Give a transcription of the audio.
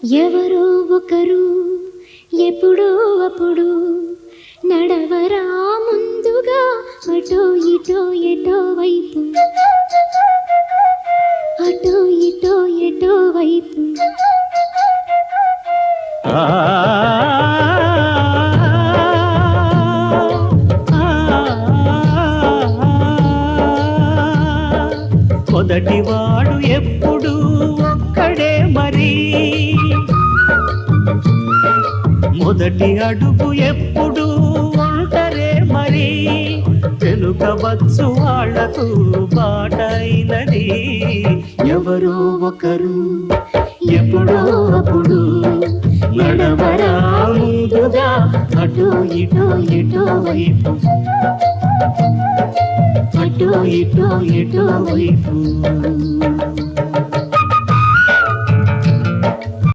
ఎవరో ఒకరు ఎప్పుడో అప్పుడు నడవరా ముందుగా అటో ఇటో ఎటో వైపు అటో ఇటో ఎటో వైపు మొదటివాడు ఎప్పుడు ఒక్కడే మరి, మొదటి అడుగు ఎప్పుడు ఒంటరే మరి, వెనుకవచ్చు వాళ్లకు బాటైనది. ఎవరో ఒకరు ఎప్పుడో అప్పుడు నడవరా ముందుగా అటో ఇటో ఎటో వైపు అటో ఇటో ఎటో వైపు.